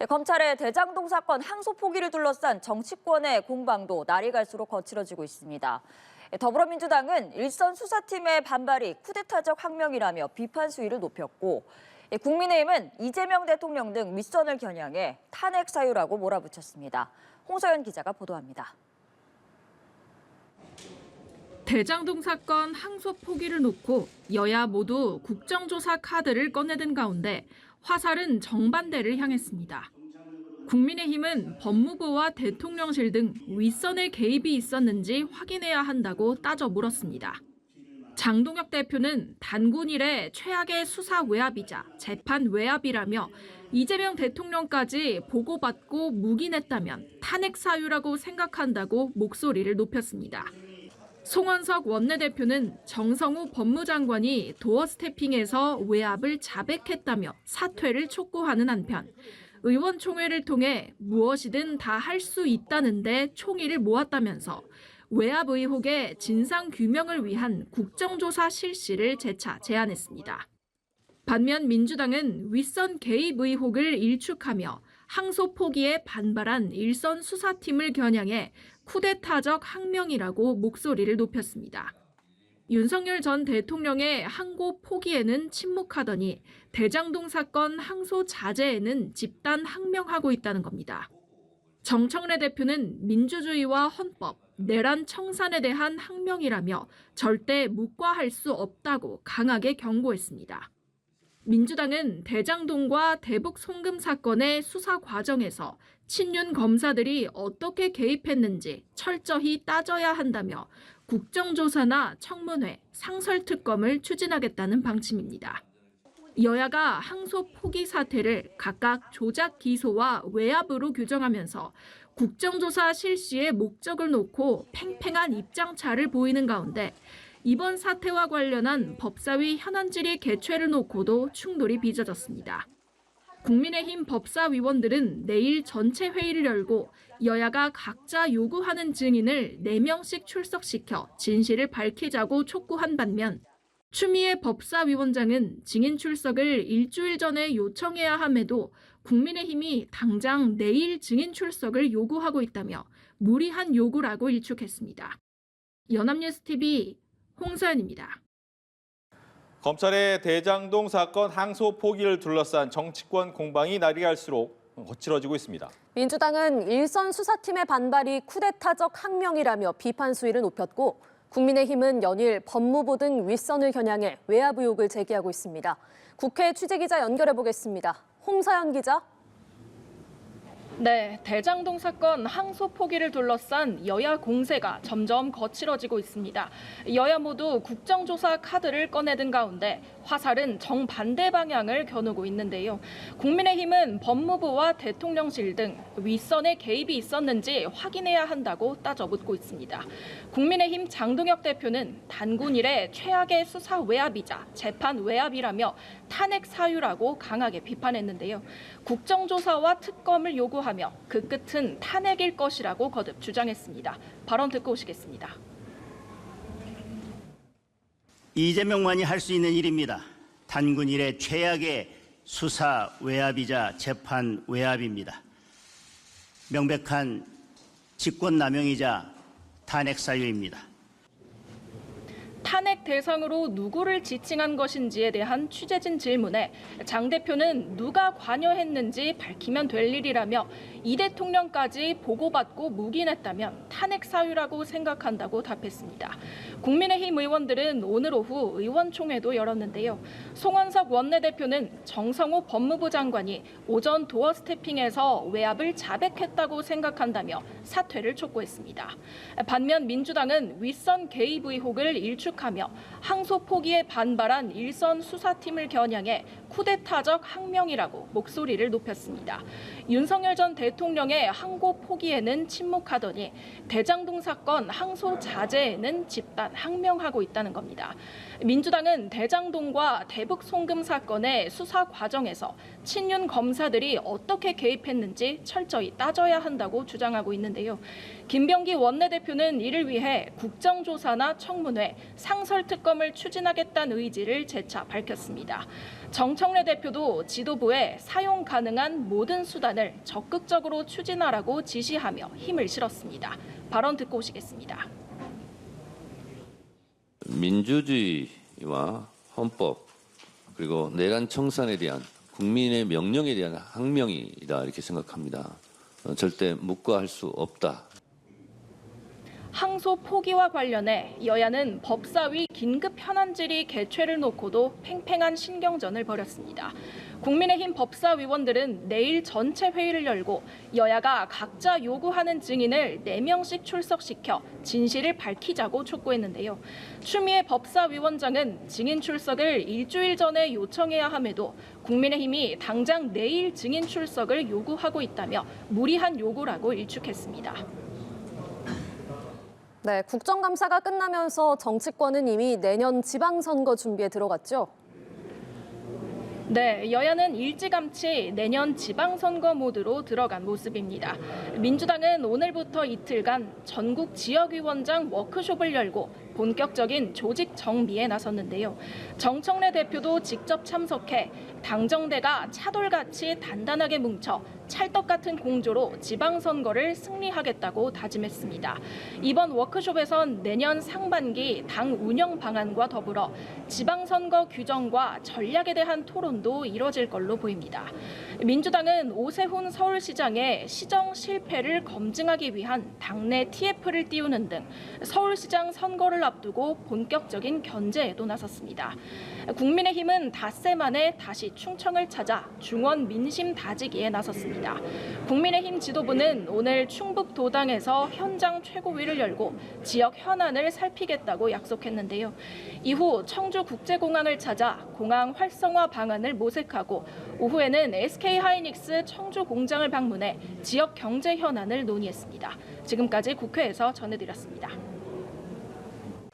검찰의 대장동 사건 항소 포기를 둘러싼 정치권의 공방도 날이 갈수록 거칠어지고 있습니다. 더불어민주당은 일선 수사팀의 반발이 쿠데타적 항명이라며 비판 수위를 높였고, 국민의힘은 이재명 대통령 등 윗선을 겨냥해 탄핵 사유라고 몰아붙였습니다. 홍서연 기자가 보도합니다. 대장동 사건 항소 포기를 놓고 여야 모두 국정조사 카드를 꺼내든 가운데 화살은 정반대를 향했습니다. 국민의힘은 법무부와 대통령실 등 윗선의 개입이 있었는지 확인해야 한다고 따져 물었습니다. 장동혁 대표는 단군 이래 최악의 수사 외압이자 재판 외압이라며 이재명 대통령까지 보고받고 묵인했다면 탄핵 사유라고 생각한다고 목소리를 높였습니다. 송원석 원내대표는 정성우 법무장관이 도어 스태핑에서 외압을 자백했다며 사퇴를 촉구하는 한편 의원총회를 통해 무엇이든 다 할 수 있다는데 총의를 모았다면서 외압 의혹의 진상규명을 위한 국정조사 실시를 재차 제안했습니다. 반면 민주당은 윗선 개입 의혹을 일축하며 항소 포기에 반발한 일선 수사팀을 겨냥해 쿠데타적 항명이라고 목소리를 높였습니다. 윤석열 전 대통령의 항고 포기에는 침묵하더니 대장동 사건 항소 자제에는 집단 항명하고 있다는 겁니다. 정청래 대표는 민주주의와 헌법, 내란 청산에 대한 항명이라며 절대 묵과할 수 없다고 강하게 경고했습니다. 민주당은 대장동과 대북 송금 사건의 수사 과정에서 친윤 검사들이 어떻게 개입했는지 철저히 따져야 한다며 국정조사나 청문회, 상설특검을 추진하겠다는 방침입니다. 여야가 항소 포기 사태를 각각 조작 기소와 외압으로 규정하면서 국정조사 실시의 목적을 놓고 팽팽한 입장차를 보이는 가운데 이번 사태와 관련한 법사위 현안 질의 개최를 놓고도 충돌이 빚어졌습니다. 국민의힘 법사위원들은 내일 전체 회의를 열고 여야가 각자 요구하는 증인을 4명씩 출석시켜 진실을 밝히자고 촉구한 반면 추미애 법사위원장은 증인 출석을 일주일 전에 요청해야 함에도 국민의힘이 당장 내일 증인 출석을 요구하고 있다며 무리한 요구라고 일축했습니다. 연합뉴스TV 홍서연입니다. 검찰의 대장동 사건 항소 포기를 둘러싼 정치권 공방이 날이 갈수록 거칠어지고 있습니다. 민주당은 일선 수사팀의 반발이 쿠데타적 항명이라며 비판 수위를 높였고 국민의힘은 연일 법무부 등 윗선을 겨냥해 외압 의혹을 제기하고 있습니다. 국회 취재기자 연결해 보겠습니다. 홍서연 기자. 네, 대장동 사건 항소 포기를 둘러싼 여야 공세가 점점 거칠어지고 있습니다. 여야 모두 국정조사 카드를 꺼내든 가운데 화살은 정반대 방향을 겨누고 있는데요. 국민의힘은 법무부와 대통령실 등 윗선의 개입이 있었는지 확인해야 한다고 따져 묻고 있습니다. 국민의힘 장동혁 대표는 단군 이래 최악의 수사 외압이자 재판 외압이라며 탄핵 사유라고 강하게 비판했는데요. 국정조사와 특검을 요구하며 그 끝은 탄핵일 것이라고 거듭 주장했습니다. 발언 듣고 오시겠습니다. 이재명만이 할 수 있는 일입니다. 단군 이래 최악의 수사 외압이자 재판 외압입니다. 명백한 직권남용이자 탄핵 사유입니다. 탄핵 대상으로 누구를 지칭한 것인지에 대한 취재진 질문에 장 대표는 누가 관여했는지 밝히면 될 일이라며 이 대통령까지 보고받고 묵인했다면 탄핵 사유라고 생각한다고 답했습니다. 국민의힘 의원들은 오늘 오후 의원총회도 열었는데요. 송원석 원내대표는 정성우 법무부 장관이 오전 도어 스태핑에서 외압을 자백했다고 생각한다며 사퇴를 촉구했습니다. 반면 민주당은 윗선 개입 의혹을 일축하며 항소 포기에 반발한 일선 수사팀을 겨냥해 쿠데타적 항명이라고 목소리를 높였습니다. 윤석열 전 대통령의 항고 포기에는 침묵하더니 대장동 사건 항소 자제에는 집단 항명하고 있다는 겁니다. 민주당은 대장동과 대북 송금 사건의 수사 과정에서 친윤 검사들이 어떻게 개입했는지 철저히 따져야 한다고 주장하고 있는데요. 김병기 원내대표는 이를 위해 국정조사나 청문회, 상설특검을 추진하겠다는 의지를 재차 밝혔습니다. 정청래 대표도 지도부에 사용 가능한 모든 수단을 적극적으로 추진하라고 지시하며 힘을 실었습니다. 발언 듣고 오시겠습니다. 민주주의와 헌법 그리고 내란 청산에 대한 국민의 명령에 대한 항명이다 이렇게 생각합니다. 절대 묵과할 수 없다. 항소 포기와 관련해 여야는 법사위 긴급 현안 질의 개최를 놓고도 팽팽한 신경전을 벌였습니다. 국민의힘 법사위원들은 내일 전체 회의를 열고 여야가 각자 요구하는 증인을 4명씩 출석시켜 진실을 밝히자고 촉구했는데요. 추미애 법사위원장은 증인 출석을 일주일 전에 요청해야 함에도 국민의힘이 당장 내일 증인 출석을 요구하고 있다며 무리한 요구라고 일축했습니다. 네, 국정감사가 끝나면서 정치권은 이미 내년 지방선거 준비에 들어갔죠. 네, 여야는 일찌감치 내년 지방선거 모드로 들어간 모습입니다. 민주당은 오늘부터 이틀간 전국 지역위원장 워크숍을 열고 본격적인 조직 정비에 나섰는데요. 정청래 대표도 직접 참석해 당정대가 차돌같이 단단하게 뭉쳐 찰떡 같은 공조로 지방선거를 승리하겠다고 다짐했습니다. 이번 워크숍에선 내년 상반기 당 운영 방안과 더불어 지방선거 규정과 전략에 대한 토론도 이뤄질 걸로 보입니다. 민주당은 오세훈 서울시장의 시정 실패를 검증하기 위한 당내 TF를 띄우는 등 서울시장 선거를 앞두고 본격적인 견제에도 나섰습니다. 국민의힘은 닷새 만에 다시 충청을 찾아 중원 민심 다지기에 나섰습니다. 국민의힘 지도부는 오늘 충북 도당에서 현장 최고위를 열고 지역 현안을 살피겠다고 약속했는데요. 이후 청주국제공항을 찾아 공항 활성화 방안을 모색하고 오후에는 SK하이닉스 청주 공장을 방문해 지역 경제 현안을 논의했습니다. 지금까지 국회에서 전해드렸습니다.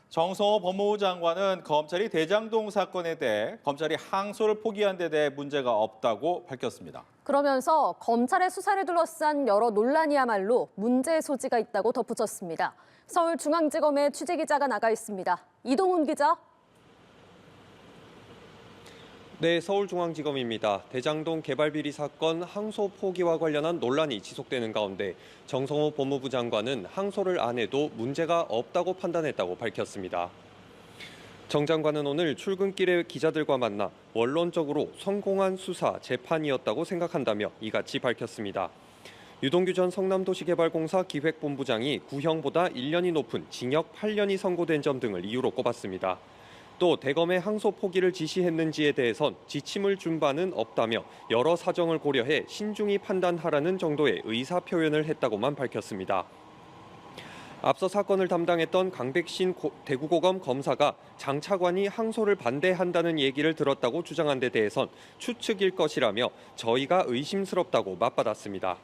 정성호 법무부 장관은 검찰이 대장동 사건에 대해 검찰이 항소를 포기한 데 대해 문제가 없다고 밝혔습니다. 그러면서 검찰의 수사를 둘러싼 여러 논란이야말로 문제의 소지가 있다고 덧붙였습니다. 서울중앙지검의 취재기자가 나가 있습니다. 이동훈 기자. 네, 서울중앙지검입니다. 대장동 개발비리 사건 항소 포기와 관련한 논란이 지속되는 가운데 정성호 법무부 장관은 항소를 안 해도 문제가 없다고 판단했다고 밝혔습니다. 정 장관은 오늘 출근길에 기자들과 만나 원론적으로 성공한 수사, 재판이었다고 생각한다며 이같이 밝혔습니다. 유동규 전 성남도시개발공사 기획본부장이 구형보다 1년이 높은 징역 8년이 선고된 점 등을 이유로 꼽았습니다. 또 대검의 항소 포기를 지시했는지에 대해선 지침을 준 바는 없다며 여러 사정을 고려해 신중히 판단하라는 정도의 의사 표현을 했다고만 밝혔습니다. 앞서 사건을 담당했던 강백신 대구고검 검사가 장 차관이 항소를 반대한다는 얘기를 들었다고 주장한 데 대해선 추측일 것이라며 저희가 의심스럽다고 맞받았습니다.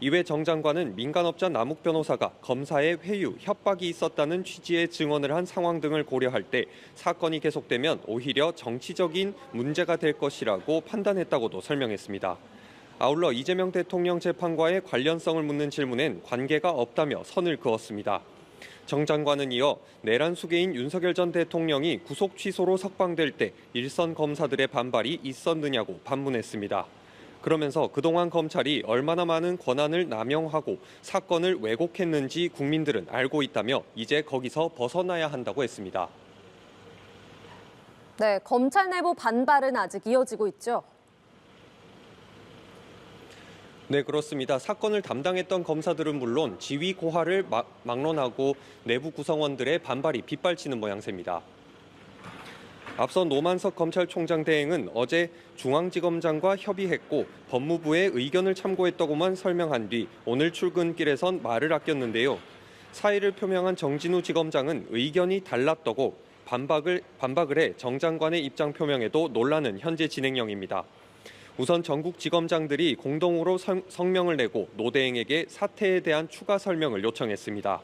이외 정 장관은 민간업자 남욱 변호사가 검사의 회유, 협박이 있었다는 취지의 증언을 한 상황 등을 고려할 때 사건이 계속되면 오히려 정치적인 문제가 될 것이라고 판단했다고도 설명했습니다. 아울러 이재명 대통령 재판과의 관련성을 묻는 질문엔 관계가 없다며 선을 그었습니다. 정 장관은 이어 내란 수괴인 윤석열 전 대통령이 구속 취소로 석방될 때 일선 검사들의 반발이 있었느냐고 반문했습니다. 그러면서 그동안 검찰이 얼마나 많은 권한을 남용하고 사건을 왜곡했는지 국민들은 알고 있다며 이제 거기서 벗어나야 한다고 했습니다. 네, 검찰 내부 반발은 아직 이어지고 있죠. 네, 그렇습니다. 사건을 담당했던 검사들은 물론 지위 고하를 막론하고 내부 구성원들의 반발이 빗발치는 모양새입니다. 앞서 노만석 검찰총장 대행은 어제 중앙지검장과 협의했고 법무부의 의견을 참고했다고만 설명한 뒤 오늘 출근길에선 말을 아꼈는데요. 사의를 표명한 정진우 지검장은 의견이 달랐다고 반박을 해 정 장관의 입장 표명에도 논란은 현재 진행형입니다. 우선 전국 지검장들이 공동으로 성명을 내고 노 대행에게 사태에 대한 추가 설명을 요청했습니다.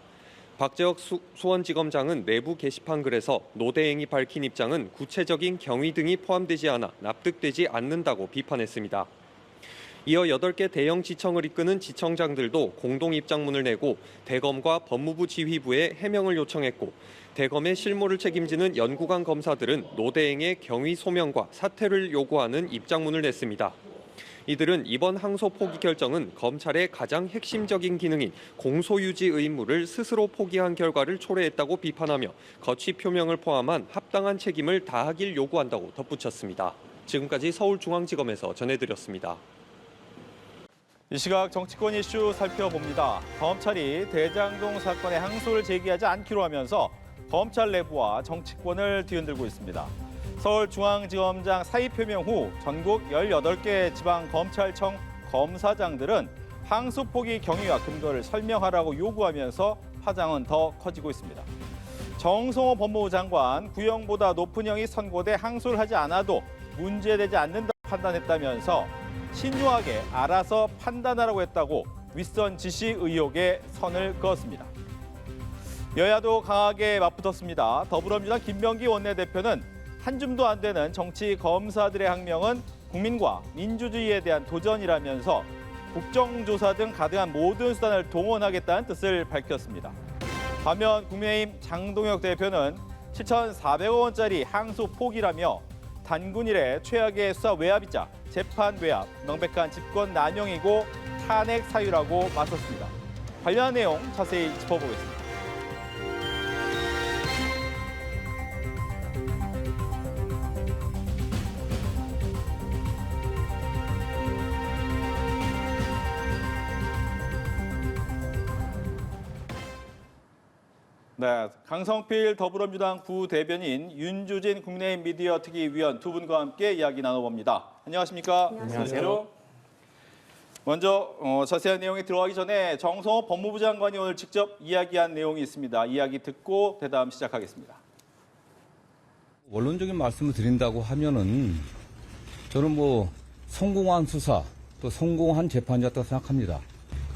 박재혁 수원지검장은 내부 게시판 글에서 노 대행이 밝힌 입장은 구체적인 경위 등이 포함되지 않아 납득되지 않는다고 비판했습니다. 이어 8개 대형 지청을 이끄는 지청장들도 공동 입장문을 내고 대검과 법무부 지휘부에 해명을 요청했고 대검의 실무를 책임지는 연구관 검사들은 노대행의 경위 소명과 사퇴를 요구하는 입장문을 냈습니다. 이들은 이번 항소 포기 결정은 검찰의 가장 핵심적인 기능인 공소유지 의무를 스스로 포기한 결과를 초래했다고 비판하며 거취 표명을 포함한 합당한 책임을 다하길 요구한다고 덧붙였습니다. 지금까지 서울중앙지검에서 전해드렸습니다. 이 시각 정치권 이슈 살펴봅니다. 검찰이 대장동 사건의 항소를 제기하지 않기로 하면서 검찰 내부와 정치권을 뒤흔들고 있습니다. 서울중앙지검장 사의 표명 후 전국 18개 지방검찰청 검사장들은 항소 포기 경위와 근거를 설명하라고 요구하면서 파장은 더 커지고 있습니다. 정성호 법무부 장관 구형보다 높은 형이 선고돼 항소를 하지 않아도 문제되지 않는다고 판단했다면서 신중하게 알아서 판단하라고 했다고 윗선 지시 의혹에 선을 그었습니다. 여야도 강하게 맞붙었습니다. 더불어민주당 김병기 원내대표는 한 줌도 안 되는 정치 검사들의 항명은 국민과 민주주의에 대한 도전이라면서 국정조사 등 가능한 모든 수단을 동원하겠다는 뜻을 밝혔습니다. 반면 국민의힘 장동혁 대표는 7,400억 원짜리 항소 포기라며 단군 이래 최악의 수사 외압이자 재판 외압, 명백한 집권 남용이고 탄핵 사유라고 맞섰습니다. 관련한 내용 자세히 짚어보겠습니다. 네, 강성필 더불어민주당 부대변인, 윤주진 국민의힘 미디어 특위위원 두 분과 함께 이야기 나눠봅니다. 안녕하십니까? 안녕하세요. 먼저 자세한 내용에 들어가기 전에 정성호 법무부 장관이 오늘 직접 이야기한 내용이 있습니다. 이야기 듣고 대담 시작하겠습니다. 원론적인 말씀을 드린다고 하면은 저는 성공한 수사 또 성공한 재판이었다고 생각합니다.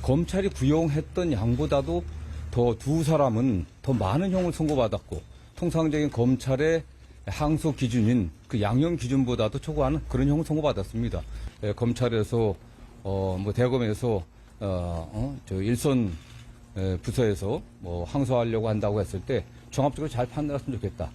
검찰이 구형했던 양보다도 더 두 사람은 더 많은 형을 선고받았고 통상적인 검찰의 항소 기준인 그 양형 기준보다도 초과하는 그런 형을 선고받았습니다. 검찰에서 대검에서 저 일선 부서에서 항소하려고 한다고 했을 때 종합적으로 잘 판단했으면 좋겠다.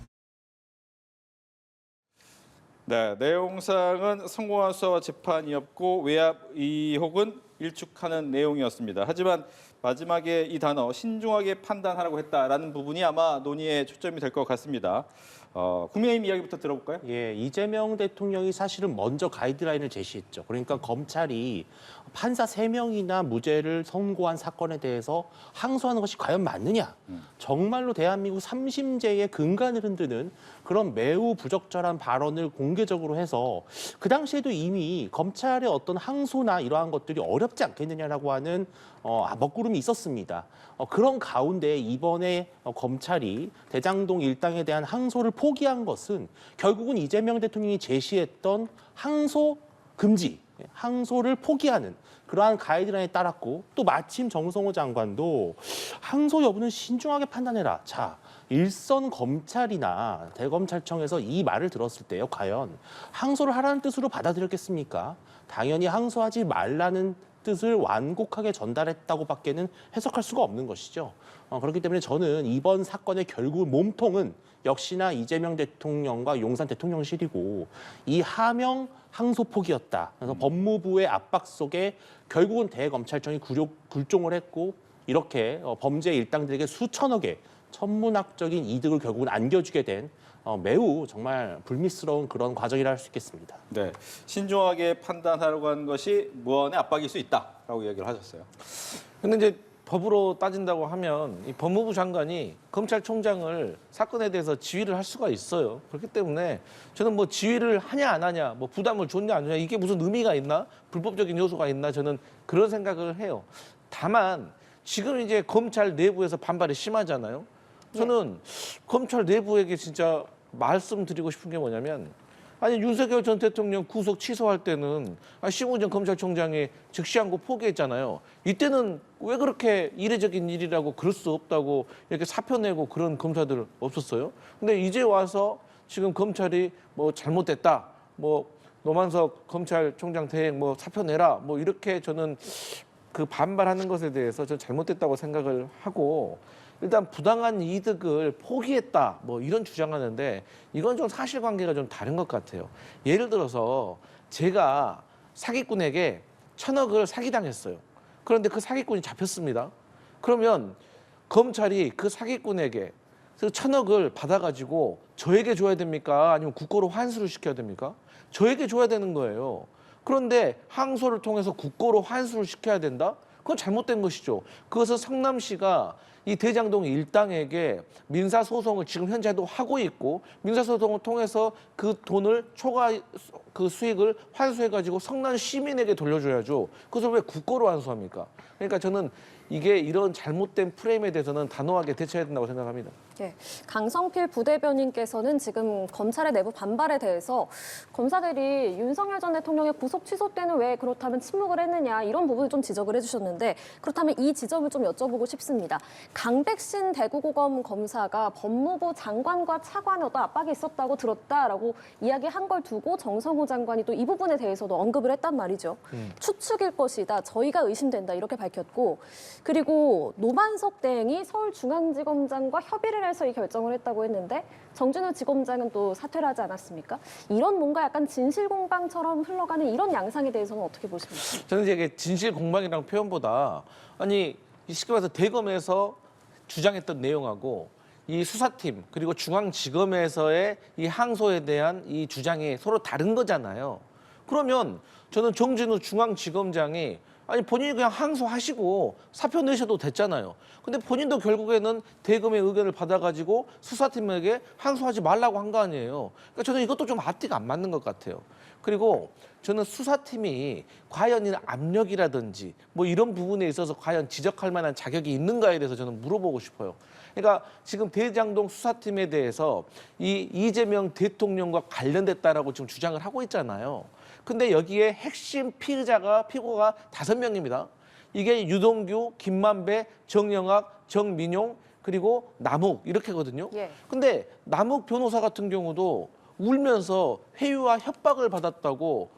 네, 내용상은 성공한 수사와 재판이었고 외압 의혹은 일축하는 내용이었습니다. 하지만 마지막에 이 단어 신중하게 판단하라고 했다라는 부분이 아마 논의의 초점이 될 것 같습니다. 국민의힘 이야기부터 들어볼까요? 예, 이재명 대통령이 사실은 먼저 가이드라인을 제시했죠. 그러니까 검찰이 판사 3명이나 무죄를 선고한 사건에 대해서 항소하는 것이 과연 맞느냐. 정말로 대한민국 3심제의 근간을 흔드는 그런 매우 부적절한 발언을 공개적으로 해서 그 당시에도 이미 검찰의 어떤 항소나 이러한 것들이 어렵지 않겠느냐라고 하는 먹구름이 있었습니다. 그런 가운데 이번에 검찰이 대장동 일당에 대한 항소를 포기한 것은 결국은 이재명 대통령이 제시했던 항소 금지, 항소를 포기하는 그러한 가이드라인에 따랐고 또 마침 정성호 장관도 항소 여부는 신중하게 판단해라. 자, 일선 검찰이나 대검찰청에서 이 말을 들었을 때요, 과연 항소를 하라는 뜻으로 받아들였겠습니까? 당연히 항소하지 말라는 뜻을 완곡하게 전달했다고밖에는 해석할 수가 없는 것이죠. 그렇기 때문에 저는 이번 사건의 결국 몸통은 역시나 이재명 대통령과 용산 대통령실이고 이 하명 항소 포기였다. 그래서 법무부의 압박 속에 결국은 대검찰청이 굴종을 했고 이렇게 범죄 일당들에게 수천억의 천문학적인 이득을 결국은 안겨주게 된 매우 정말 불미스러운 그런 과정이라 할 수 있겠습니다. 네, 신중하게 판단하려고 하는 것이 무언의 압박일 수 있다라고 이야기를 하셨어요. 근데 이제 법으로 따진다고 하면 이 법무부 장관이 검찰총장을 사건에 대해서 지휘를 할 수가 있어요. 그렇기 때문에 저는 지휘를 하냐 안 하냐, 부담을 줬냐 안 줬냐 이게 무슨 의미가 있나, 불법적인 요소가 있나 저는 그런 생각을 해요. 다만 지금 이제 검찰 내부에서 반발이 심하잖아요. 저는 검찰 내부에게 진짜 말씀드리고 싶은 게 뭐냐면 아니 윤석열 전 대통령 구속 취소할 때는 심우정 검찰총장이 즉시항고 포기했잖아요. 이때는 왜 그렇게 이례적인 일이라고 그럴 수 없다고 이렇게 사표 내고 그런 검사들 없었어요? 근데 이제 와서 지금 검찰이 잘못됐다, 노만석 검찰총장 대행 뭐 사표 내라 뭐 이렇게 저는 그 반발하는 것에 대해서 전 잘못됐다고 생각을 하고 일단 부당한 이득을 포기했다 뭐 이런 주장하는데 이건 좀 사실관계가 좀 다른 것 같아요. 예를 들어서 제가 사기꾼에게 1,000억을 사기당했어요. 그런데 그 사기꾼이 잡혔습니다. 그러면 검찰이 그 사기꾼에게 그 1,000억을 받아가지고 저에게 줘야 됩니까? 아니면 국고로 환수를 시켜야 됩니까? 저에게 줘야 되는 거예요. 그런데 항소를 통해서 국고로 환수를 시켜야 된다? 그건 잘못된 것이죠. 그것은 성남시가 이 대장동 일당에게 민사소송을 지금 현재도 하고 있고 민사소송을 통해서 그 돈을 초과 그 수익을 환수해가지고 성남 시민에게 돌려줘야죠. 그것을 왜 국고로 환수합니까? 그러니까 저는 이게 이런 잘못된 프레임에 대해서는 단호하게 대처해야 된다고 생각합니다. 예, 강성필 부대변인께서는 지금 검찰의 내부 반발에 대해서 검사들이 윤석열 전 대통령의 구속 취소 때는 왜 그렇다면 침묵을 했느냐 이런 부분을 좀 지적을 해주셨는데 그렇다면 이 지점을 좀 여쭤보고 싶습니다. 강백신 대구고검 검사가 법무부 장관과 차관에 어떤 압박이 있었다고 들었다라고 이야기한 걸 두고 정성호 장관이 또 이 부분에 대해서도 언급을 했단 말이죠. 추측일 것이다. 저희가 의심된다 이렇게 밝혔고 그리고 노만석 대행이 서울중앙지검장과 협의를 해서 이 결정을 했다고 했는데 정진우 지검장은 또 사퇴를 하지 않았습니까? 이런 뭔가 약간 진실공방처럼 흘러가는 이런 양상에 대해서는 어떻게 보십니까? 저는 이게 진실공방이라는 표현보다 아니 쉽게 말해서 대검에서 주장했던 내용하고 이 수사팀 그리고 중앙지검에서의 이 항소에 대한 이 주장이 서로 다른 거잖아요. 그러면 저는 정진우 중앙지검장이 아니 본인이 그냥 항소하시고 사표 내셔도 됐잖아요. 근데 본인도 결국에는 대검의 의견을 받아가지고 수사팀에게 항소하지 말라고 한 거 아니에요. 그러니까 저는 이것도 좀 앞뒤가 안 맞는 것 같아요. 그리고 저는 수사팀이 과연 이 압력이라든지 뭐 이런 부분에 있어서 과연 지적할 만한 자격이 있는가에 대해서 저는 물어보고 싶어요. 그러니까 지금 대장동 수사팀에 대해서 이 이재명 대통령과 관련됐다라고 지금 주장을 하고 있잖아요. 근데 여기에 핵심 피고가 5명입니다. 이게 유동규, 김만배, 정영학, 정민용 그리고 남욱 이렇게거든요. 예. 근데 남욱 변호사 같은 경우도 울면서 회유와 협박을 받았다고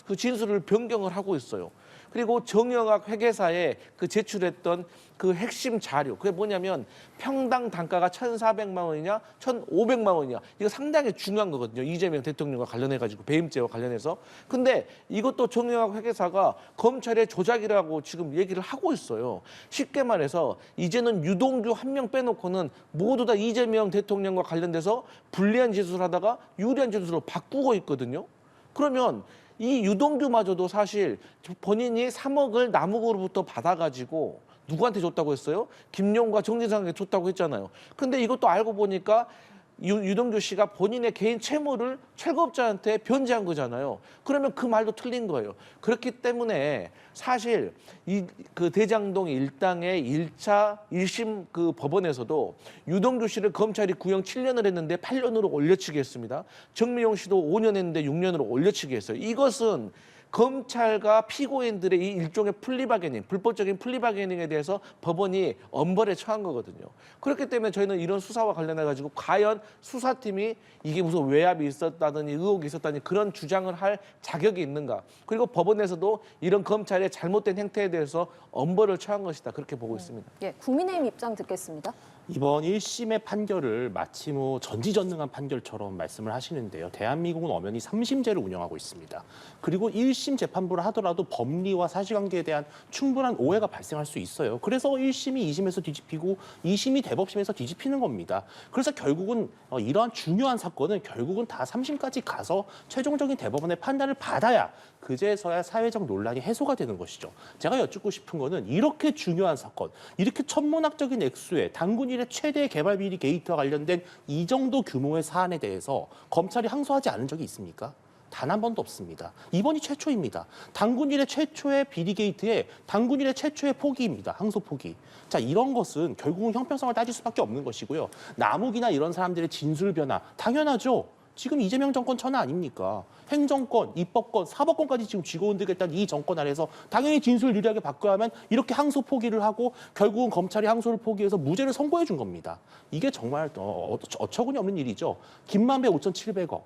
그 진술을 변경을 하고 있어요. 그리고 정영학 회계사에 그 제출했던 그 핵심 자료 그게 뭐냐면 평당 단가가 1,400만 원이냐 1,500만 원이냐 이거 상당히 중요한 거거든요. 이재명 대통령과 관련해가지고 배임죄와 관련해서. 근데 이것도 정영학 회계사가 검찰의 조작이라고 지금 얘기를 하고 있어요. 쉽게 말해서 이제는 유동규 한 명 빼놓고는 모두 다 이재명 대통령과 관련돼서 불리한 진술을 하다가 유리한 진술로 바꾸고 있거든요. 그러면 이 유동규마저도 사실 본인이 3억을 남욱으로부터 받아가지고 누구한테 줬다고 했어요? 김용과 정진상에게 줬다고 했잖아요. 근데 이것도 알고 보니까 유동규 씨가 본인의 개인 채무를 철거업자한테 변제한 거잖아요. 그러면 그 말도 틀린 거예요. 그렇기 때문에 사실 그 대장동 일당의 1차 1심 그 법원에서도 유동규 씨를 검찰이 구형 7년을 했는데 8년으로 올려치기 했습니다. 정미용 씨도 5년 했는데 6년으로 올려치기 했어요. 이것은 검찰과 피고인들의 이 일종의 플리바게닝, 불법적인 플리바게닝에 대해서 법원이 엄벌에 처한 거거든요. 그렇기 때문에 저희는 이런 수사와 관련해가지고 과연 수사팀이 이게 무슨 외압이 있었다더니 의혹이 있었다니 그런 주장을 할 자격이 있는가. 그리고 법원에서도 이런 검찰의 잘못된 행태에 대해서 엄벌을 처한 것이다. 그렇게 보고 있습니다. 예, 국민의힘 입장 듣겠습니다. 이번 1심의 판결을 마치 뭐 전지전능한 판결처럼 말씀을 하시는데요. 대한민국은 엄연히 3심제를 운영하고 있습니다. 그리고 1심 재판부를 하더라도 법리와 사실관계에 대한 충분한 오해가 발생할 수 있어요. 그래서 1심이 2심에서 뒤집히고 2심이 대법심에서 뒤집히는 겁니다. 그래서 결국은 이러한 중요한 사건은 결국은 다 3심까지 가서 최종적인 대법원의 판단을 받아야 그제서야 사회적 논란이 해소가 되는 것이죠. 제가 여쭙고 싶은 거는 이렇게 중요한 사건, 이렇게 천문학적인 액수의 단군 일의 최대 개발 비리 게이트와 관련된 이 정도 규모의 사안에 대해서 검찰이 항소하지 않은 적이 있습니까? 단 한 번도 없습니다. 이번이 최초입니다. 단군 일의 최초의 비리 게이트에 단군 일의 최초의 포기입니다. 항소 포기. 자, 이런 것은 결국은 형평성을 따질 수밖에 없는 것이고요. 남욱이나 이런 사람들의 진술 변화 당연하죠. 지금 이재명 정권 천하 아닙니까? 행정권, 입법권, 사법권까지 지금 쥐고 흔들겠다는 이 정권 아래서 당연히 진술을 유리하게 바꿔야 하면 이렇게 항소 포기를 하고 결국은 검찰이 항소를 포기해서 무죄를 선고해 준 겁니다. 이게 정말 어처구니 없는 일이죠. 김만배 5,700억,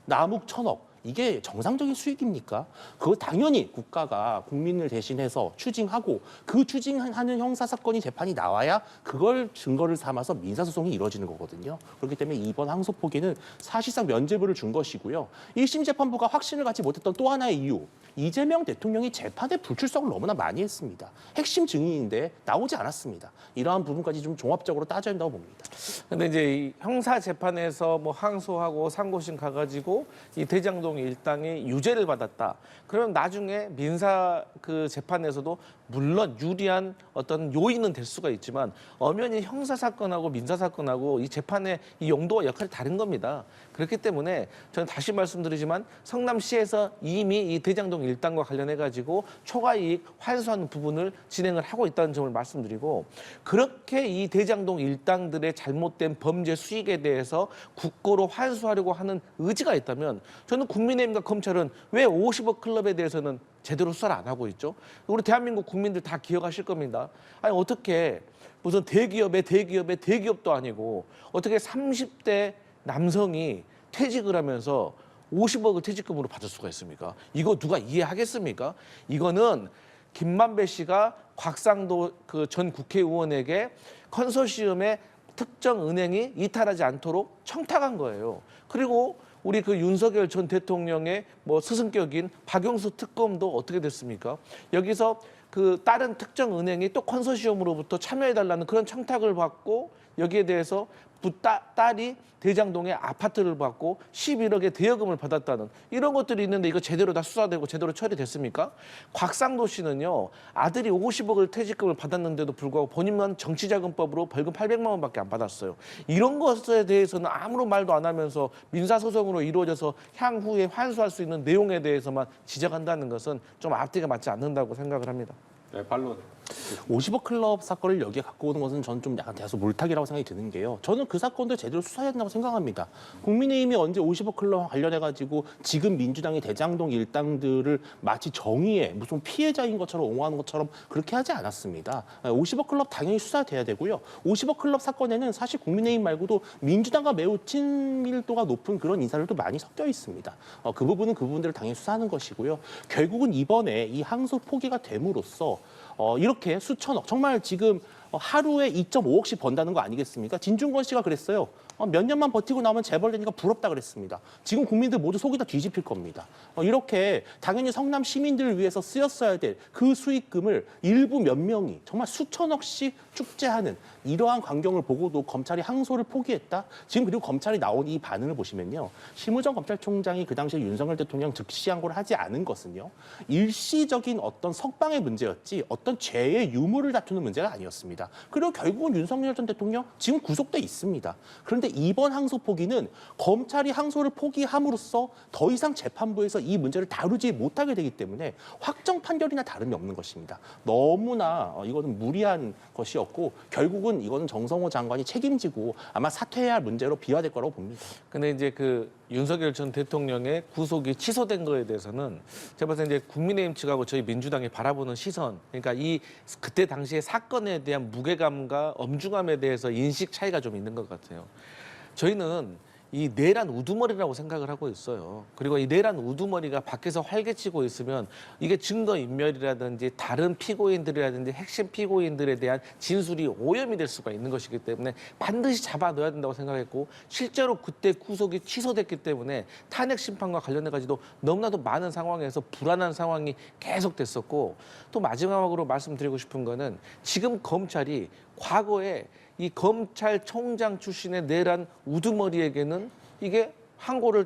남욱 1,000억. 이게 정상적인 수익입니까? 그거 당연히 국가가 국민을 대신해서 추징하고 그 추징하는 형사사건이 재판이 나와야 그걸 증거를 삼아서 민사소송이 이루어지는 거거든요. 그렇기 때문에 이번 항소 포기는 사실상 면죄부를 준 것이고요. 1심 재판부가 확신을 갖지 못했던 또 하나의 이유, 이재명 대통령이 재판에 불출석을 너무나 많이 했습니다. 핵심 증인인데 나오지 않았습니다. 이러한 부분까지 좀 종합적으로 따져야 한다고 봅니다. 근데 이제 이 형사 재판에서 뭐 항소하고 상고심 가가지고 이 대장동 일당이 유죄를 받았다. 그럼 나중에 민사 그 재판에서도 물론 유리한 어떤 요인은 될 수가 있지만 엄연히 형사 사건하고 민사 사건하고 이 재판의 이 용도와 역할이 다른 겁니다. 그렇기 때문에 저는 다시 말씀드리지만 성남시에서 이미 이 대장동 일당과 관련해 가지고 초과이익 환수하는 부분을 진행을 하고 있다는 점을 말씀드리고, 그렇게 이 대장동 일당들의 잘못된 범죄 수익에 대해서 국고로 환수하려고 하는 의지가 있다면 저는 국민의힘과 검찰은 왜 50억 클럽에 대해서는 제대로 수사를 안 하고 있죠? 우리 대한민국 국민들 다 기억하실 겁니다. 아니 어떻게 무슨 대기업도 아니고 어떻게 30대 남성이 퇴직을 하면서 50억을 퇴직금으로 받을 수가 있습니까? 이거 누가 이해하겠습니까? 이거는 김만배 씨가 곽상도 그 전 국회의원에게 컨소시엄의 특정 은행이 이탈하지 않도록 청탁한 거예요. 그리고 우리 그 윤석열 전 대통령의 뭐 스승격인 박용수 특검도 어떻게 됐습니까? 여기서 그 다른 특정 은행이 또 컨소시엄으로부터 참여해달라는 그런 청탁을 받고 여기에 대해서 딸이 대장동에 아파트를 받고 11억의 대여금을 받았다는 이런 것들이 있는데 이거 제대로 다 수사되고 제대로 처리됐습니까? 곽상도 씨는요, 아들이 50억을 퇴직금을 받았는데도 불구하고 본인만 정치자금법으로 벌금 800만 원밖에 안 받았어요. 이런 것에 대해서는 아무런 말도 안 하면서 민사소송으로 이루어져서 향후에 환수할 수 있는 내용에 대해서만 지적한다는 것은 좀 앞뒤가 맞지 않는다고 생각을 합니다. 네, 반론. 50억 클럽 사건을 여기에 갖고 오는 것은 저는 좀 약간 다소 물타기라고 생각이 드는 게요. 저는 그 사건도 제대로 수사해야 된다고 생각합니다. 국민의힘이 언제 50억 클럽 관련해가지고 지금 민주당이 대장동 일당들을 마치 정의의 무슨 피해자인 것처럼 옹호하는 것처럼 그렇게 하지 않았습니다. 50억 클럽 당연히 수사돼야 되고요. 50억 클럽 사건에는 사실 국민의힘 말고도 민주당과 매우 친밀도가 높은 그런 인사들도 많이 섞여 있습니다. 그 부분은 그 부분들을 당연히 수사하는 것이고요. 결국은 이번에 이 항소 포기가 됨으로써 이렇게 수천억, 정말 지금 하루에 2.5억씩 번다는 거 아니겠습니까? 진중권 씨가 그랬어요. 몇 년만 버티고 나오면 재벌되니까 부럽다 그랬습니다. 지금 국민들 모두 속이 다 뒤집힐 겁니다. 이렇게 당연히 성남 시민들을 위해서 쓰였어야 될 그 수익금을 일부 몇 명이 정말 수천억씩 축제하는 이러한 광경을 보고도 검찰이 항소를 포기했다? 지금 그리고 검찰이 나온 이 반응을 보시면요. 심우정 검찰총장이 그 당시에 윤석열 대통령 즉시 항고를 하지 않은 것은요. 일시적인 어떤 석방의 문제였지 어떤 죄의 유무를 다투는 문제가 아니었습니다. 그리고 결국은 윤석열 전 대통령 지금 구속돼 있습니다. 그런데 이번 항소 포기는 검찰이 항소를 포기함으로써 더 이상 재판부에서 이 문제를 다루지 못하게 되기 때문에 확정 판결이나 다름이 없는 것입니다. 너무나 이거는 무리한 것이었고 결국은 이거는 정성호 장관이 책임지고 아마 사퇴해야 할 문제로 비화될 거라고 봅니다. 근데 이제 그 윤석열 전 대통령의 구속이 취소된 거에 대해서는 제가 봤을 때 이제 국민의힘 측하고 저희 민주당이 바라보는 시선, 그러니까 이 그때 당시의 사건에 대한 무게감과 엄중함에 대해서 인식 차이가 좀 있는 것 같아요. 저희는 이 내란 우두머리라고 생각을 하고 있어요. 그리고 이 내란 우두머리가 밖에서 활개치고 있으면 이게 증거인멸이라든지 다른 피고인들이라든지 핵심 피고인들에 대한 진술이 오염이 될 수가 있는 것이기 때문에 반드시 잡아넣어야 된다고 생각했고 실제로 그때 구속이 취소됐기 때문에 탄핵 심판과 관련해가지고 너무나도 많은 상황에서 불안한 상황이 계속됐었고 또 마지막으로 말씀드리고 싶은 거는 지금 검찰이 과거에 이 검찰총장 출신의 내란 우두머리에게는 이게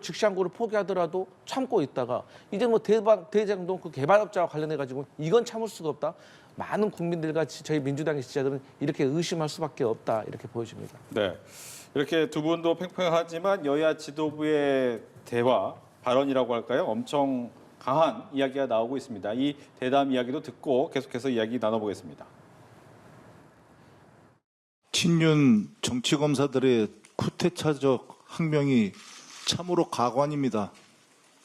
즉시 항고를 포기하더라도 참고 있다가 이제 뭐 대장동 그 개발업자와 관련해가지고 이건 참을 수가 없다. 많은 국민들과 저희 민주당의 지지자들은 이렇게 의심할 수밖에 없다. 이렇게 보여집니다. 네, 이렇게 두 분도 팽팽하지만 여야 지도부의 대화, 발언이라고 할까요? 엄청 강한 이야기가 나오고 있습니다. 이 대담 이야기도 듣고 계속해서 이야기 나눠보겠습니다. 친윤 정치검사들의 쿠데타적 항명이 참으로 가관입니다.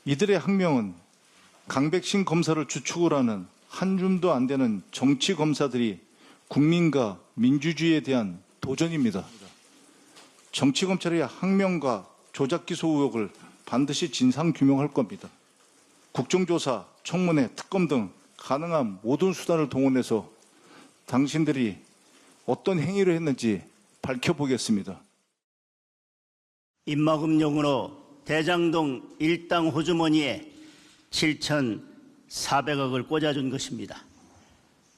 이들의 항명은 강백신 검사를 주축으로 하는 한 줌도 안 되는 정치검사들이 국민과 민주주의에 대한 도전입니다. 정치검찰의 항명과 조작기소 의혹을 반드시 진상 규명할 겁니다. 국정조사, 청문회, 특검 등 가능한 모든 수단을 동원해서 당신들이 어떤 행위를 했는지 밝혀보겠습니다. 입막음용으로 대장동 일당 호주머니에 7,400억을 꽂아준 것입니다.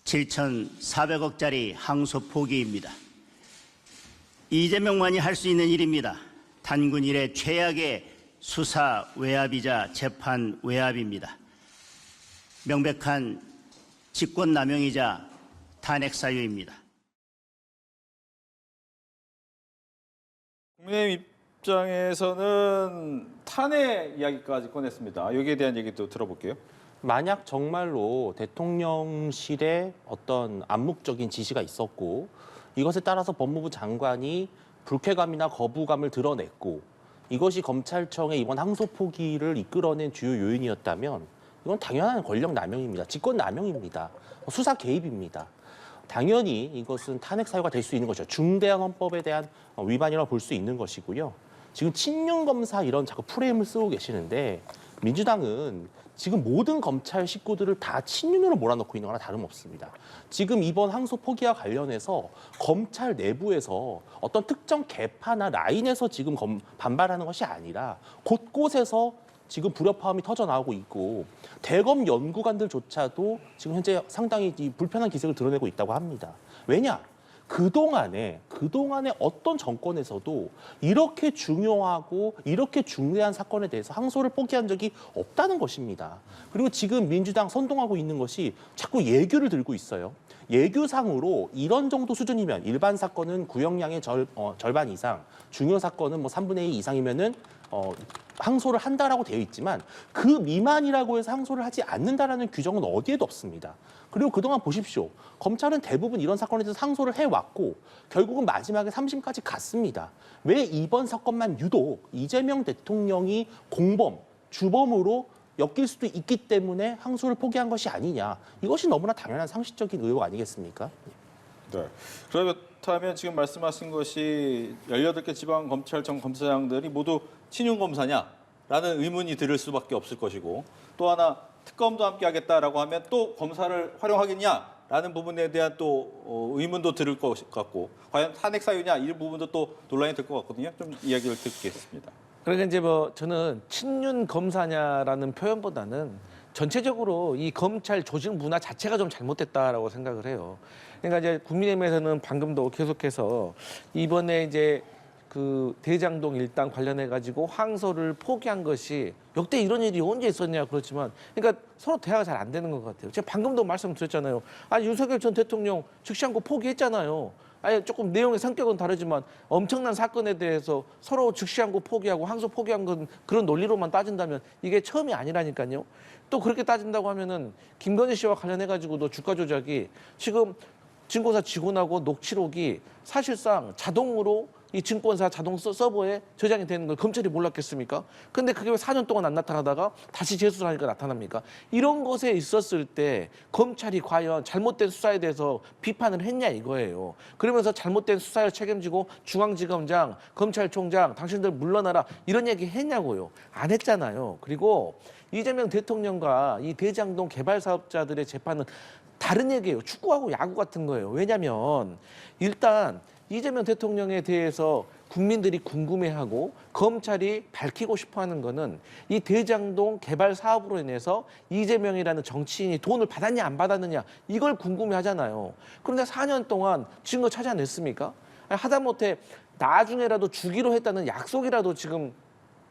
7,400억짜리 항소 포기입니다. 이재명만이 할 수 있는 일입니다. 단군 이래 최악의 수사 외압이자 재판 외압입니다. 명백한 직권 남용이자 탄핵 사유입니다. 국민의힘 입장에서는 탄핵 이야기까지 꺼냈습니다. 여기에 대한 얘기도 들어볼게요. 만약 정말로 대통령실에 어떤 암묵적인 지시가 있었고 이것에 따라서 법무부 장관이 불쾌감이나 거부감을 드러냈고 이것이 검찰청의 이번 항소 포기를 이끌어낸 주요 요인이었다면 이건 당연한 권력 남용입니다. 직권 남용입니다. 수사 개입입니다. 당연히 이것은 탄핵 사유가 될 수 있는 것이죠. 중대한 헌법에 대한 위반이라고 볼 수 있는 것이고요. 지금 친윤 검사 이런 자꾸 프레임을 쓰고 계시는데 민주당은 지금 모든 검찰 식구들을 다 친윤으로 몰아넣고 있는 거나 다름없습니다. 지금 이번 항소 포기와 관련해서 검찰 내부에서 어떤 특정 계파나 라인에서 지금 반발하는 것이 아니라 곳곳에서 지금 불협화음이 터져나오고 있고 대검 연구관들조차도 지금 현재 상당히 이 불편한 기색을 드러내고 있다고 합니다. 왜냐? 그동안에 어떤 정권에서도 이렇게 중요하고 이렇게 중대한 사건에 대해서 항소를 포기한 적이 없다는 것입니다. 그리고 지금 민주당 선동하고 있는 것이 자꾸 예규를 들고 있어요. 예규상으로 이런 정도 수준이면 일반 사건은 구형량의 절반 이상, 중요 사건은 뭐 3분의 2 이상이면은 항소를 한다라고 되어 있지만 그 미만이라고 해서 항소를 하지 않는다라는 규정은 어디에도 없습니다. 그리고 그동안 보십시오. 검찰은 대부분 이런 사건에 대해서 항소를 해왔고 결국은 마지막에 3심까지 갔습니다. 왜 이번 사건만 유독 이재명 대통령이 공범, 주범으로 엮일 수도 있기 때문에 항소를 포기한 것이 아니냐. 이것이 너무나 당연한 상식적인 의혹 아니겠습니까? 네. 그렇다면 지금 말씀하신 것이 18개 지방검찰청 검사장들이 모두 친윤 검사냐라는 의문이 들을 수밖에 없을 것이고 또 하나 특검도 함께 하겠다라고 하면 또 검사를 활용하겠냐라는 부분에 대한 또 의문도 들을 것 같고 과연 탄핵 사유냐 이 부분도 또 논란이 될 것 같거든요. 좀 이야기를 듣겠습니다. 그러니까 이제 저는 친윤 검사냐라는 표현보다는 전체적으로 이 검찰 조직 문화 자체가 좀 잘못됐다라고 생각을 해요. 그러니까 이제 국민의힘에서는 방금도 계속해서 이번에 이제 그 대장동 일당 관련해 가지고 항소를 포기한 것이 역대 이런 일이 언제 있었냐 그렇지만 그러니까 서로 대화가 잘 안 되는 것 같아요. 제가 방금도 말씀드렸잖아요. 윤석열 전 대통령 즉시 항고 포기했잖아요. 아니 조금 내용의 성격은 다르지만 엄청난 사건에 대해서 서로 즉시 항고 포기하고 항소 포기한 건 그런 논리로만 따진다면 이게 처음이 아니라니까요. 또 그렇게 따진다고 하면은 김건희 씨와 관련해 가지고도 주가 조작이 지금 증권사 직원하고 녹취록이 사실상 자동으로 이 증권사 자동 서버에 저장이 되는 걸 검찰이 몰랐겠습니까? 근데 그게 왜 4년 동안 안 나타나다가 다시 재수를 하니까 나타납니까? 이런 것에 있었을 때 검찰이 과연 잘못된 수사에 대해서 비판을 했냐 이거예요. 그러면서 잘못된 수사를 책임지고 중앙지검장, 검찰총장 당신들 물러나라 이런 얘기 했냐고요. 안 했잖아요. 그리고 이재명 대통령과 이 대장동 개발 사업자들의 재판은 다른 얘기예요. 축구하고 야구 같은 거예요. 왜냐하면 일단 이재명 대통령에 대해서 국민들이 궁금해하고 검찰이 밝히고 싶어하는 거는 이 대장동 개발 사업으로 인해서 이재명이라는 정치인이 돈을 받았냐 안 받았느냐 이걸 궁금해하잖아요. 그런데 4년 동안 증거 찾아냈습니까? 하다못해 나중에라도 주기로 했다는 약속이라도 지금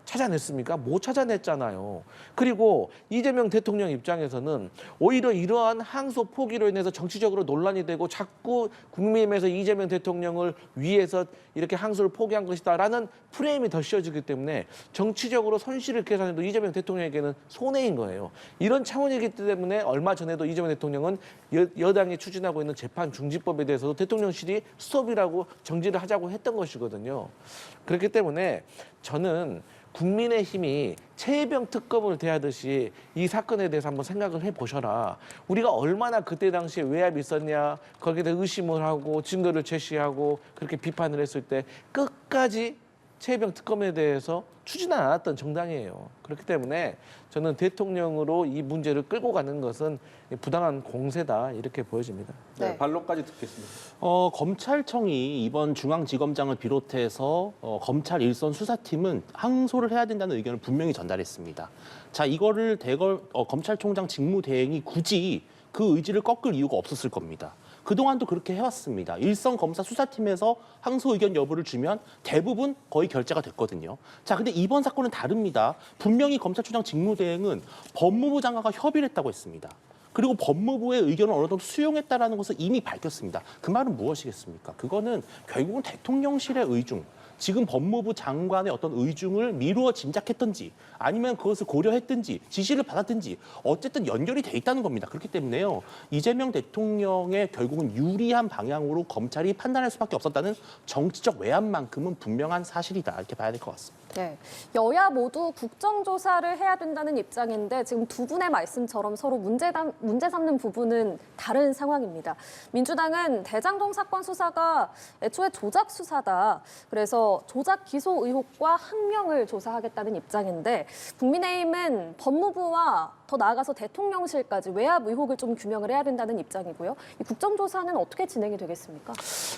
찾아냈습니까? 못 찾아냈잖아요. 그리고 이재명 대통령 입장에서는 오히려 이러한 항소 포기로 인해서 정치적으로 논란이 되고 자꾸 국민의힘에서 이재명 대통령을 위해서 이렇게 항소를 포기한 것이다라는 프레임이 더 씌워지기 때문에 정치적으로 손실을 계산해도 이재명 대통령에게는 손해인 거예요. 이런 차원이기 때문에 얼마 전에도 이재명 대통령은 여당이 추진하고 있는 재판 중지법에 대해서도 대통령실이 스톱이라고 정지를 하자고 했던 것이거든요. 그렇기 때문에 저는 국민의힘이 최혜병 특검을 대하듯이 이 사건에 대해서 한번 생각을 해보셔라. 우리가 얼마나 그때 당시에 외압이 있었냐, 거기에 대해 의심을 하고 증거를 제시하고 그렇게 비판을 했을 때 끝까지 최혜병 특검에 대해서 추진을 안 했던 정당이에요. 그렇기 때문에 저는 대통령으로 이 문제를 끌고 가는 것은 부당한 공세다 이렇게 보여집니다. 네. 반론까지 듣겠습니다. 검찰청이 이번 중앙지검장을 비롯해서 검찰 일선 수사팀은 항소를 해야 된다는 의견을 분명히 전달했습니다. 자, 이거를 검찰총장 직무대행이 굳이 그 의지를 꺾을 이유가 없었을 겁니다. 그동안도 그렇게 해왔습니다. 일선 검사 수사팀에서 항소 의견 여부를 주면 대부분 거의 결재가 됐거든요. 자, 근데 이번 사건은 다릅니다. 분명히 검찰총장 직무대행은 법무부 장관과 협의를 했다고 했습니다. 그리고 법무부의 의견을 어느 정도 수용했다는 것을 이미 밝혔습니다. 그 말은 무엇이겠습니까? 그거는 결국은 대통령실의 의중, 지금 법무부 장관의 어떤 의중을 미루어 짐작했든지 아니면 그것을 고려했든지 지시를 받았든지 어쨌든 연결이 돼 있다는 겁니다. 그렇기 때문에요. 이재명 대통령의 결국은 유리한 방향으로 검찰이 판단할 수밖에 없었다는 정치적 외압만큼은 분명한 사실이다. 이렇게 봐야 될 것 같습니다. 네, 여야 모두 국정조사를 해야 된다는 입장인데 지금 두 분의 말씀처럼 서로 문제 삼는 부분은 다른 상황입니다. 민주당은 대장동 사건 수사가 애초에 조작 수사다. 그래서 조작 기소 의혹과 항명을 조사하겠다는 입장인데 국민의힘은 법무부와 더 나아가서 대통령실까지 외압 의혹을 좀 규명을 해야 된다는 입장이고요. 이 국정조사는 어떻게 진행이 되겠습니까?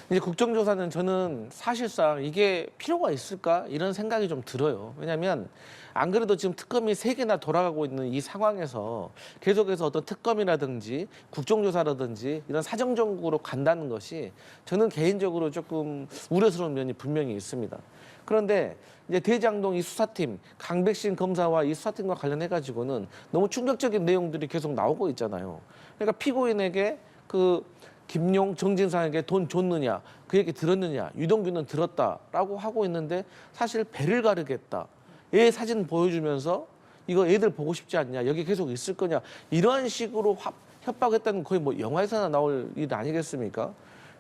이제 국정조사는 저는 사실상 이게 필요가 있을까 이런 생각이 좀 들어요. 왜냐하면 안 그래도 지금 특검이 3개나 돌아가고 있는 이 상황에서 계속해서 어떤 특검이라든지 국정조사라든지 이런 사정정국으로 간다는 것이 저는 개인적으로 조금 우려스러운 면이 분명히 있습니다. 그런데 이제 대장동 이 수사팀, 강백신 검사와 이 수사팀과 관련해 가지고는 너무 충격적인 내용들이 계속 나오고 있잖아요. 그러니까 피고인에게 그 김용, 정진상에게 돈 줬느냐, 그 얘기 들었느냐, 유동규는 들었다라고 하고 있는데 사실 배를 가르겠다. 애 사진 보여주면서 이거 애들 보고 싶지 않냐, 여기 계속 있을 거냐, 이러한 식으로 협박했다는 거의 뭐 영화에서나 나올 일 아니겠습니까?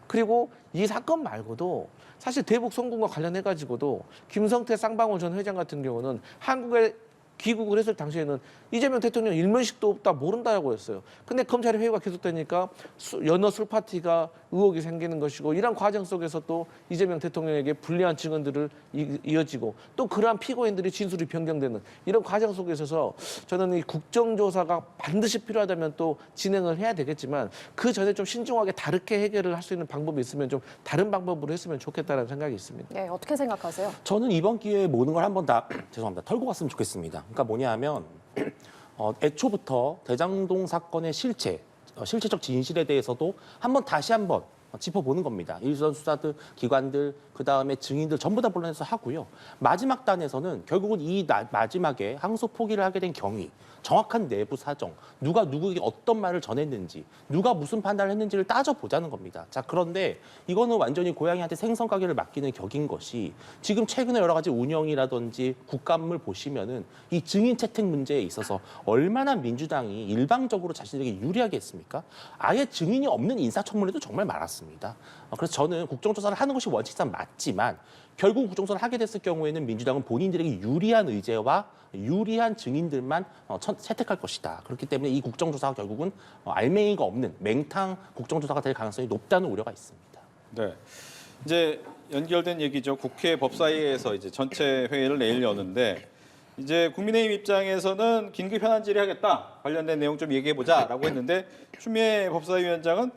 그리고 이 사건 말고도 사실 대북 송금과 관련해 가지고도 김성태 쌍방울 전 회장 같은 경우는 한국에 귀국을 했을 당시에는 이재명 대통령 일면식도 없다 모른다라고 했어요. 근데 검찰의 회유가 계속되니까 연어 술 파티가 의혹이 생기는 것이고 이런 과정 속에서 또 이재명 대통령에게 불리한 증언들을 이어지고 또 그러한 피고인들이 진술이 변경되는 이런 과정 속에 있어서 저는 이 국정조사가 반드시 필요하다면 또 진행을 해야 되겠지만 그 전에 좀 신중하게 다르게 해결을 할 수 있는 방법이 있으면 좀 다른 방법으로 했으면 좋겠다는 생각이 있습니다. 네, 어떻게 생각하세요? 저는 이번 기회에 모든 걸 한번 다 죄송합니다. 털고 갔으면 좋겠습니다. 그러니까 뭐냐면 애초부터 대장동 사건의 실체적 진실에 대해서도 다시 한번 짚어보는 겁니다. 일선 수사들, 기관들, 그다음에 증인들 전부 다 불러내서 하고요. 마지막 단에서는 결국은 이 마지막에 항소 포기를 하게 된 경위, 정확한 내부 사정, 누가 누구에게 어떤 말을 전했는지, 누가 무슨 판단을 했는지를 따져보자는 겁니다. 자, 그런데 이거는 완전히 고양이한테 생선 가게를 맡기는 격인 것이 지금 최근에 여러 가지 운영이라든지 국감을 보시면은 이 증인 채택 문제에 있어서 얼마나 민주당이 일방적으로 자신에게 유리하게 했습니까? 아예 증인이 없는 인사청문회도 정말 많았습니다. 그래서 저는 국정조사를 하는 것이 원칙상 맞지만 결국 국정조사를 하게 됐을 경우에는 민주당은 본인들에게 유리한 의제와 유리한 증인들만 채택할 것이다. 그렇기 때문에 이 국정조사가 결국은 알맹이가 없는 맹탕 국정조사가 될 가능성이 높다는 우려가 있습니다. 네, 이제 연결된 얘기죠. 국회 법사위에서 이제 전체 회의를 내일 여는데 이제 국민의힘 입장에서는 긴급 현안 질의하겠다 관련된 내용 좀 얘기해보자라고 했는데 추미애 법사위원장은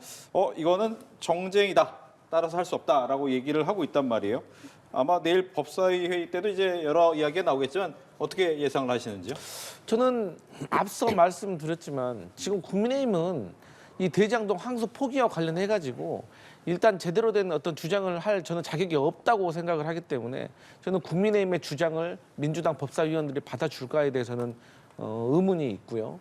이거는 정쟁이다. 따라서 할 수 없다라고 얘기를 하고 있단 말이에요. 아마 내일 법사위 회의 때도 이제 여러 이야기가 나오겠지만 어떻게 예상을 하시는지요? 저는 앞서 말씀드렸지만 지금 국민의힘은 이 대장동 항소 포기와 관련해 가지고 일단 제대로 된 어떤 주장을 할 저는 자격이 없다고 생각을 하기 때문에 저는 국민의힘의 주장을 민주당 법사위원들이 받아줄까에 대해서는 의문이 있고요.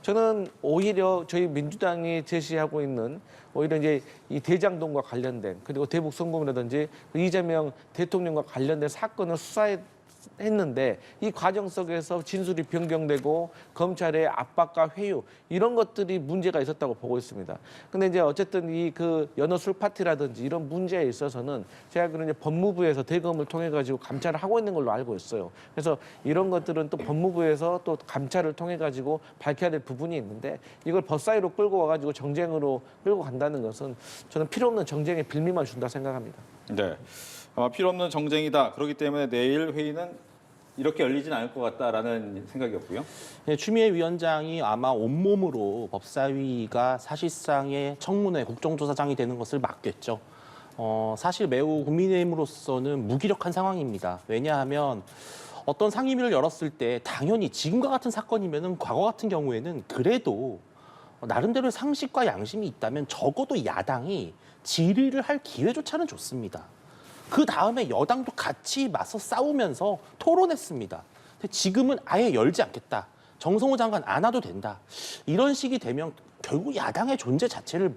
저는 오히려 저희 민주당이 제시하고 있는 오히려 이제 이 대장동과 관련된 그리고 대북 송금이라든지 이재명 대통령과 관련된 사건을 수사했는데 이 과정 속에서 진술이 변경되고 검찰의 압박과 회유 이런 것들이 문제가 있었다고 보고 있습니다. 근데 이제 어쨌든 이 그 연어 술 파티라든지 이런 문제에 있어서는 제가 그런 이제 법무부에서 대검을 통해 가지고 감찰을 하고 있는 걸로 알고 있어요. 그래서 이런 것들은 또 법무부에서 또 감찰을 통해 가지고 밝혀야 될 부분이 있는데 이걸 법사위로 끌고 와 가지고 정쟁으로 끌고 간다는 것은 저는 필요 없는 정쟁의 빌미만 준다 생각합니다. 네. 아마 필요 없는 정쟁이다. 그렇기 때문에 내일 회의는 이렇게 열리진 않을 것 같다라는 생각이었고요. 네, 추미애 위원장이 아마 온몸으로 법사위가 사실상의 청문회 국정조사장이 되는 것을 막겠죠. 사실 매우 국민의힘으로서는 무기력한 상황입니다. 왜냐하면 어떤 상임위를 열었을 때 당연히 지금과 같은 사건이면은 과거 같은 경우에는 그래도 나름대로 상식과 양심이 있다면 적어도 야당이 질의를 할 기회조차는 줬습니다. 그 다음에 여당도 같이 맞서 싸우면서 토론했습니다. 근데 지금은 아예 열지 않겠다. 정성호 장관 안 와도 된다. 이런 식이 되면 결국 야당의 존재 자체를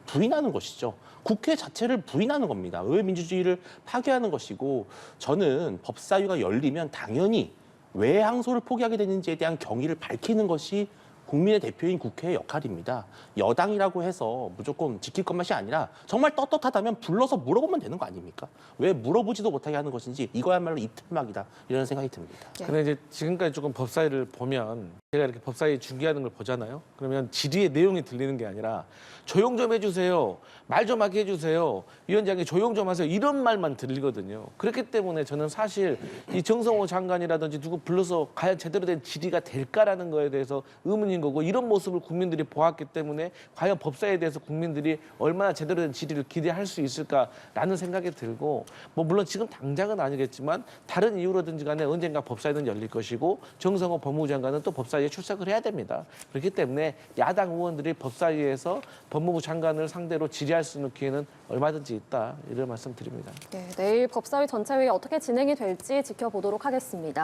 부인하는 것이죠. 국회 자체를 부인하는 겁니다. 의회 민주주의를 파괴하는 것이고 저는 법사위가 열리면 당연히 왜 항소를 포기하게 되는지에 대한 경위를 밝히는 것이 국민의 대표인 국회의 역할입니다. 여당이라고 해서 무조건 지킬 것만이 아니라 정말 떳떳하다면 불러서 물어보면 되는 거 아닙니까? 왜 물어보지도 못하게 하는 것인지 이거야말로 이틀막이다 이런 생각이 듭니다. 근데 이제 지금까지 조금 법사위를 보면 제가 이렇게 법사위 중계하는 걸 보잖아요. 그러면 질의의 내용이 들리는 게 아니라 조용 좀 해주세요. 말 좀 하게 해주세요. 위원장이 조용 좀 하세요. 이런 말만 들리거든요. 그렇기 때문에 저는 사실 이 정성호 장관이라든지 누구 불러서 과연 제대로 된 질의가 될까라는 거에 대해서 의문인 거고 이런 모습을 국민들이 보았기 때문에 과연 법사위에 대해서 국민들이 얼마나 제대로 된 질의를 기대할 수 있을까라는 생각이 들고 뭐 물론 지금 당장은 아니겠지만 다른 이유로든지 간에 언젠가 법사위는 열릴 것이고 정성호 법무부 장관은 또 법사위에 출석을 해야 됩니다. 그렇기 때문에 야당 의원들이 법사위에서 법무부 장관을 상대로 질의할 수 있는 기회는 얼마든지 있다. 이런 말씀 드립니다. 네, 내일 법사위 전체 회의 어떻게 진행이 될지 지켜보도록 하겠습니다.